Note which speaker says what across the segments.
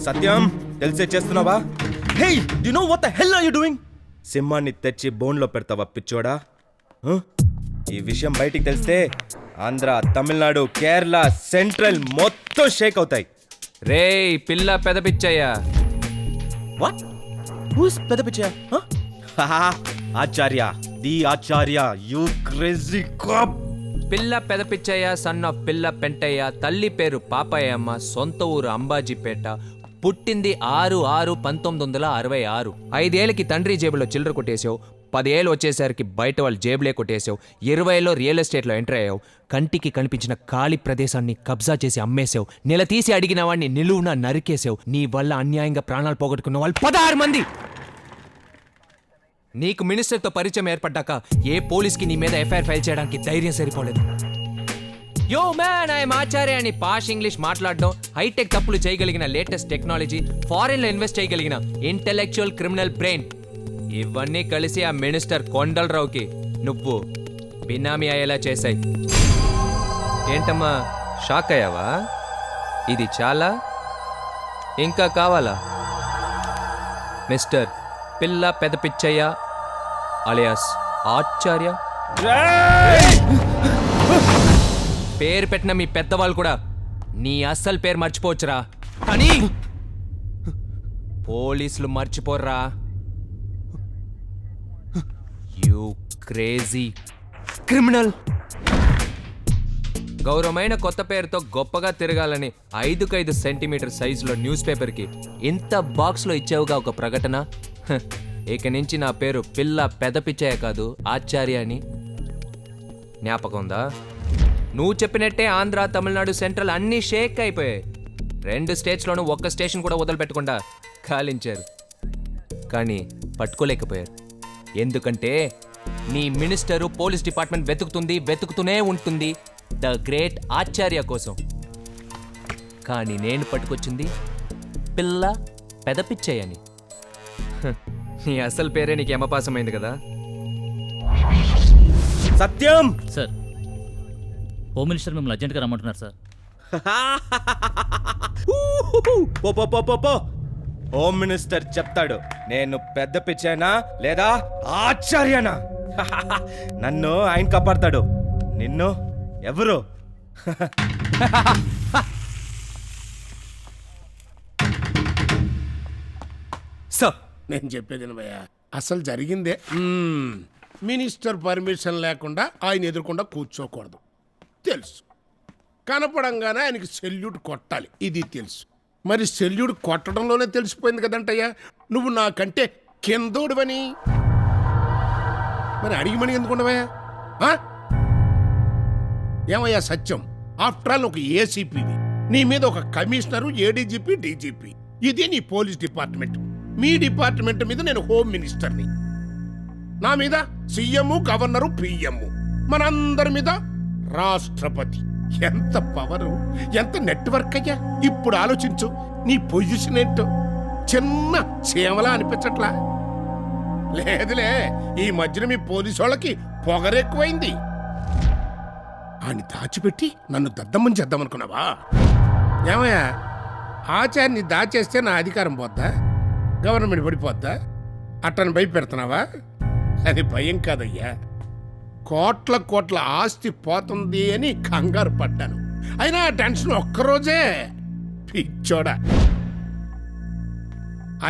Speaker 1: సత్యం తెలిసే చేస్తున్నావా? Hey you know what the hell are you doing? సింహాన్ని తెచ్చి బోన్లో పెడతావా పిచ్చోడా? ఈ విషయం బయటికి తెలిస్తే ఆంధ్ర, తమిళనాడు, కేరళ, సెంట్రల్ మొత్తం షేక్ అవుతాయి.
Speaker 2: రేయ్ పిల్ల పెదపిచ్చయ్యా.
Speaker 1: What? Who's Pedda Pichaiah? Acharya, the Acharya, you crazy cop.
Speaker 2: పిల్ల పెదపిచ్చయ్య, సన్ ఆఫ్ పిల్ల పెంటయ్య, తల్లి పేరు పాపయ్యమ్మ, సొంత ఊరు అంబాజీపేట, పుట్టింది 6/6/1966. 5 ఏళ్ళకి తండ్రి జేబులో చిల్లర కొట్టేసావు, 10 ఏళ్ళు వచ్చేసరికి బయట వాళ్ళు జేబులే కొట్టేసావు, 20లో రియల్ ఎస్టేట్లో ఎంటర్ అయ్యావు, కంటికి కనిపించిన ఖాళీ ప్రదేశాన్ని కబ్జా చేసి అమ్మేసావు, నిలదీసి అడిగిన వాడిని నిలువున నరికేసావు. నీ వల్ల అన్యాయంగా ప్రాణాలు పోగొట్టుకున్న వాళ్ళు 16 మంది. నీకు మినిస్టర్తో పరిచయం ఏర్పడ్డాక ఏ పోలీస్కి నీ మీద ఎఫ్ఐఆర్ ఫైల్ చేయడానికి ధైర్యం సరిపోలేదు. యో మ్యాన్, ఐఎమ్ ఆచార్య అని పాష్ ఇంగ్లీష్ మాట్లాడడం, హైటెక్ తప్పులు చేయగలిగిన లేటెస్ట్ టెక్నాలజీ, ఫారెన్ లో ఇన్వెస్ట్ చేయగలిగిన ఇంటెలెక్చువల్ క్రిమినల్ బ్రెయిన్, ఇవన్నీ కలిసి ఆ మినిస్టర్ కొండలరావుకి నువ్వు బినామీ అయ్యేలా చేశాయి. ఏంటమ్మా షాక్ అయ్యావా? ఇది చాలా ఇంకా కావాలా? మిస్టర్ పిల్ల పెదపిచ్చయ్య అలియాస్ ఆచార్య, పేరు పెట్టిన మీ పెద్దవాళ్ళు కూడా నీ అస్సలు పేరు మర్చిపోవచ్చురా, కానీ పోలీసులు మర్చిపోర్రా. You crazy criminal. గౌరవమైన కొత్త పేరుతో గొప్పగా తిరగాలని 5x5 సెంటీమీటర్ సైజులో న్యూస్ పేపర్కి ఇంత బాక్స్లో ఇచ్చావుగా ఒక ప్రకటన. ఇక నుంచి నా పేరు పిల్ల పెదపిచ్చయ్య కాదు, ఆచార్య అని. జ్ఞాపకం ఉందా? నువ్వు చెప్పినట్టే ఆంధ్ర, తమిళనాడు, సెంట్రల్ అన్నీ షేక్ అయిపోయాయి. 2 స్టేట్స్లోనూ ఒక్క స్టేషన్ కూడా వదిలిపెట్టకుండా కాలించారు, కానీ పట్టుకోలేకపోయారు. ఎందుకంటే నీ మినిస్టరు పోలీస్ డిపార్ట్మెంట్ వెతుకుతూనే ఉంటుంది ద గ్రేట్ ఆచార్య కోసం. కానీ నేను పట్టుకొచ్చింది పిల్ల పెదపిచ్చయ్యని. నీ అసలు పేరే నీకు యమపాసమైంది కదా.
Speaker 1: సత్యం
Speaker 3: సార్, హోమ్ మినిస్టర్ మిమ్మల్ని అర్జెంట్గా రమ్మంటున్నారు సార్.
Speaker 1: పో. హోమ్ మినిస్టర్ చెప్తాడు నేను పెద్ద పిచ్చైనా లేదా ఆచార్యనా. నన్ను ఆయన కాపాడతాడు, నిన్ను ఎవరు?
Speaker 2: సార్
Speaker 4: నేను చెప్పేది భయ్యా, అసలు జరిగిందే మినిస్టర్ పర్మిషన్ లేకుండా ఆయన ఎదురకుండా కూర్చోకూడదు తెలుసు. కనపడంగానే ఆయనకి సెల్యూట్ కొట్టాలి, ఇది తెలుసు. మరి సెల్యూట్ కొట్టడంలోనే తెలిసిపోయింది కదంటయ్యా నువ్వు నాకంటే కిందోడువని. మరి అడిగిమని ఎందుకుండవయ్యా? ఏమయ్యా సత్యం, ఆఫ్టర్ ఆల్ ఒక ఏసీపీవి, నీ మీద ఒక కమిషనరు, ఏడీజీపీ, డీజీపీ, ఇది నీ పోలీస్ డిపార్ట్మెంట్. మీ డిపార్ట్మెంట్ మీద నేను హోమ్ మినిస్టర్ని, నా మీద సీఎం, గవర్నరు, పిఎం, మనందరి మీద రాష్ట్రపతి. ఎంత పవరు, ఎంత నెట్వర్క్ అయ్యా. ఇప్పుడు ఆలోచించు, నీ పొజిషన్ ఏంటో. చిన్న చీమలా అనిపించట్లా? లేదులే, ఈ మధ్యన మీ పోలీసు వాళ్ళకి పొగరెక్కువైంది. అని దాచిపెట్టి నన్ను దద్దమ్మని చేద్దామనుకున్నావా? ఏమయ్యా, ఆచార్యని దాచేస్తే నా అధికారం పోద్దా, గవర్నమెంట్ పడిపోద్దా? అట్టని భయపెడుతున్నావా? అది భయం కాదయ్యా, కోట్ల ఆస్తి పోతుంది అని కంగారు పడ్డాను. అయినా ఆ టెన్షన్ ఒక్కరోజే. పిచ్చోడా,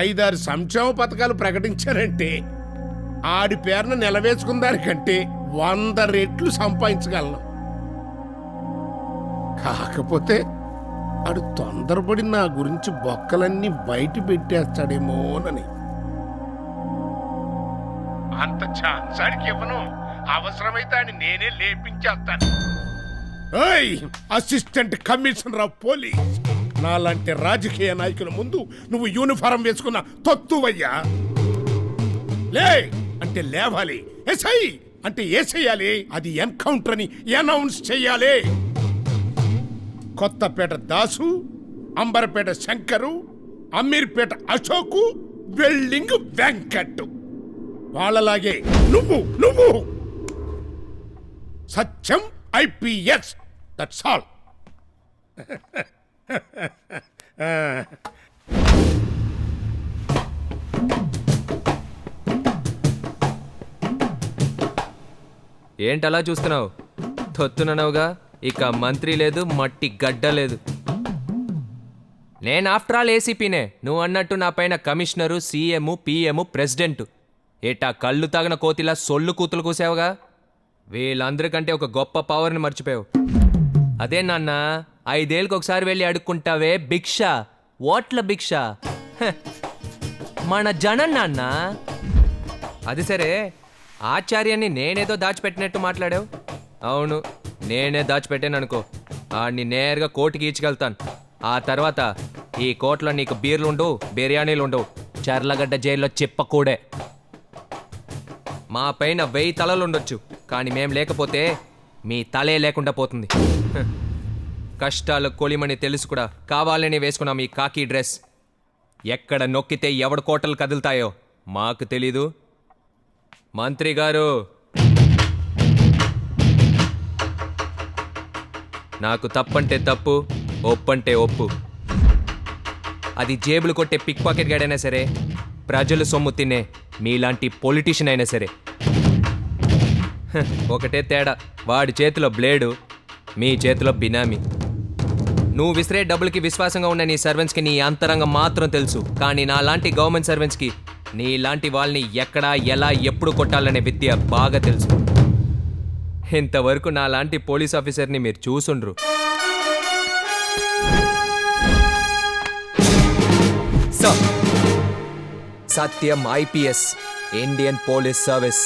Speaker 4: 5-6 సంక్షేమ పథకాలు ప్రకటించారంటే ఆడి పేరును నిలవేసుకున్న దానికంటే 100 రెట్లు సంపాదించగలను. కాకపోతే ఆడు తొందరపడి నా గురించి బొక్కలన్నీ బయట పెట్టేస్తాడేమోనని. అంత ఛాన్స్ ఆడికి ఇవ్వను, అవసరమైతే అని నేనే లేపించేస్తాను. అసిస్టెంట్ కమిషనర్ ఆఫ్ పోలీస్, నాలాంటి రాజకీయ నాయకుల ముందు నువ్వు యూనిఫారం వేసుకున్న తొత్తువయ్యా. లే అంటే లేవాలి, ఎస్ఐ అంటే ఏసేయాలి, అది ఎన్కౌంటర్ అని అనౌన్స్ చెయ్యాలి. కొత్తపేట దాసు, అంబరపేట శంకరు, అమీర్పేట అశోకు, వెల్డింగ్ వెంకట్, వాళ్ళలాగే నువ్వు సత్యం ఐపీఎస్, దట్స్ ఆల్.
Speaker 2: ఏంటలా చూస్తున్నావు? తొత్తుననవుగా, ఇక మంత్రి లేదు, మట్టి గడ్డ లేదు. నేను ఆఫ్టర్ ఆల్ ఏసీపీనే. నువ్వు అన్నట్టు నా పైన కమిషనరు, సీఎం, పిఎం, ప్రెసిడెంట్. ఏటా కళ్ళు తాగిన కోతిలా సొల్లు కూతులు కూసావుగా. వీళ్ళందరికంటే ఒక గొప్ప పవర్ని మర్చిపోయావు. అదే నాన్న, 5 ఏళ్ళకి ఒకసారి వెళ్ళి అడుక్కుంటావే భిక్ష, ఓట్ల భిక్ష. హ, మన జనం నాన్న. అది సరే, ఆచార్యాన్ని నేనేదో దాచిపెట్టినట్టు మాట్లాడావు. అవును, నేనే దాచిపెట్టాను అనుకో. ఆడిని నేరుగా కోర్టుకి ఈడ్చుకెళ్తాను. ఆ తర్వాత ఈ కోర్టులో నీకు బీర్లు ఉండవు, బిర్యానీలు ఉండవు. చర్లగడ్డ జైల్లో చెప్పకూడే. మా పైన 1000 తలలు ఉండొచ్చు, కానీ మేం లేకపోతే మీ తలే లేకుండా పోతుంది. హ, కష్టాలు కొలిమని తెలుసు కూడా కావాలని వేసుకున్నాం ఈ కాకి డ్రెస్. ఎక్కడ నొక్కితే ఎవడు కోటలు కదులుతాయో మాకు తెలీదు. మంత్రి గారు, నాకు తప్పంటే తప్పు, ఒప్పంటే ఒప్పు. అది జేబులు కొట్టే పిక్ పాకెట్ గాడైనా సరే, ప్రజలు సొమ్ము తినే మీలాంటి పొలిటీషియన్ అయినా సరే. హ, ఒకటే తేడా, వాడి చేతిలో బ్లేడు, మీ చేతిలో బినామీ. నువ్వు విసిరే డబ్బులకి విశ్వాసంగా ఉన్న నీ సర్వెంట్స్కి నీ అంతరంగం మాత్రం తెలుసు. కానీ నా లాంటి గవర్నమెంట్ సర్వెంట్స్కి నీలాంటి వాళ్ళని ఎక్కడ, ఎలా, ఎప్పుడు కొట్టాలనే విద్య బాగా తెలుసు. ఇంతవరకు నా లాంటి పోలీస్ ఆఫీసర్ని మీరు చూసుండ్రు. సత్యం ఐపీఎస్, ఇండియన్ పోలీస్ సర్వీస్.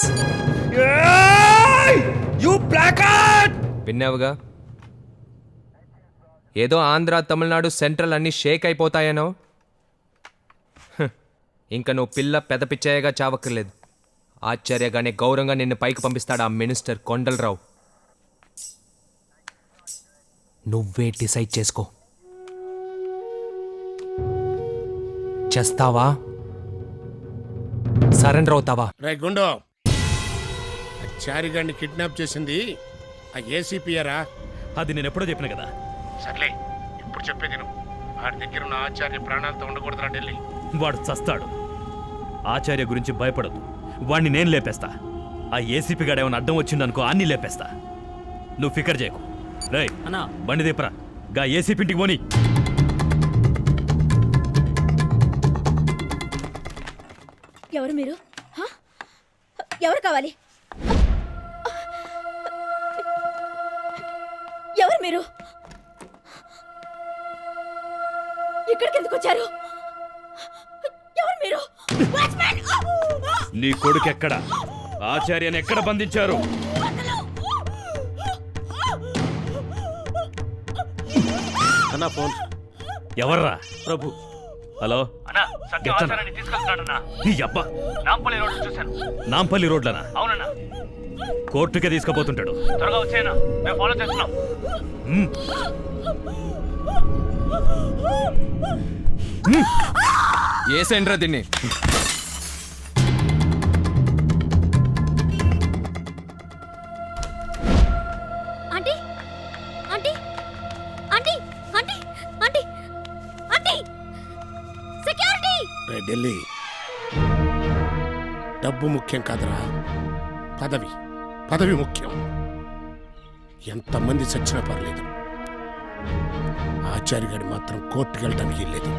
Speaker 2: విన్నావుగా? ఏదో ఆంధ్ర, తమిళనాడు, సెంట్రల్ అన్నీ షేక్ అయిపోతాయనో. ఇంకా నువ్వు పిల్ల పెద్ద పిచ్చాయగా చావక్కర్లేదు. ఆశ్చర్యగానే గౌరవంగా నిన్ను పైకి పంపిస్తాడు ఆ మినిస్టర్ కొండలరావు. నువ్వే డిసైడ్ చేసుకో. చేస్తావా, సరెండర్ అవుతావా?
Speaker 4: రే గుండో, చారిగాడిని కిడ్నాప్ చేసింది ఆ ఏసీపీయరా?
Speaker 5: అది నేను ఎప్పుడో చెప్పిన కదా.
Speaker 4: సర్లే, ఇప్పుడు చెప్పేది నువ్వు. వాడి దగ్గర ఉన్న ఆచార్య ప్రాణాలతో ఉండకూడదురా ఢిల్లీ.
Speaker 5: వాడు చస్తాడు. ఆచార్య గురించి భయపడదు. వాడిని నేను లేపేస్తా. ఆ ఏసీపీ గాడు ఏమైనా అడ్డం వచ్చిందనుకో, అన్నీ లేపేస్తా. నువ్వు ఫికర్ చేయకు. రేయ్ అన్నా, బండి దీపరా, గా ఏసీపీ ఇంటికి పోని.
Speaker 6: ఎవరు మీరు? ఎవరు కావాలి? ఎవరు మీరు? ఇక్కడికి ఎందుకు వచ్చారు? ఎవరు మీరు?
Speaker 5: నీ కొడుకు ఎక్కడ? ఆచార్యని ఎక్కడ బంధించారు?
Speaker 7: అన్నా ఫోన్.
Speaker 5: ఎవర్రా?
Speaker 7: ప్రభు.
Speaker 5: హలో, నీ అబ్బా, నాంపల్లి రోడ్లనా?
Speaker 7: అవునన్నా.
Speaker 5: కోర్టుకే తీసుకుపోతుంటాడు.
Speaker 7: త్వరగా వచ్చేనా, మేము ఫాలో చేస్తున్నాం.
Speaker 2: ఏ సెంటర్ దీన్ని?
Speaker 6: Aunty, aunty, aunty, aunty, aunty, aunty, security!
Speaker 4: రే ఢిల్లీ, డబ్బు ముఖ్యం కాదురా, పదవి. పదవి ముఖ్యం. ఎంతమంది చచ్చినా పర్లేదు, ఆచార్యగాడి మాత్రం కోర్టుకు వెళ్ళడానికి లేదు.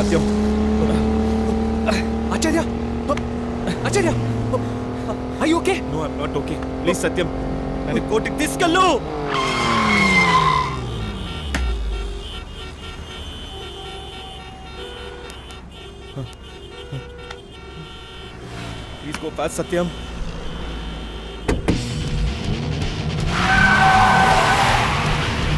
Speaker 1: సత్యం.
Speaker 2: ఆచార్య ఆచార్య అయ్యి okay
Speaker 1: no I'm not okay. Please Satyam, నన్ను కోర్టుకి తీసుకెళ్ళు. Please go fast Satyam.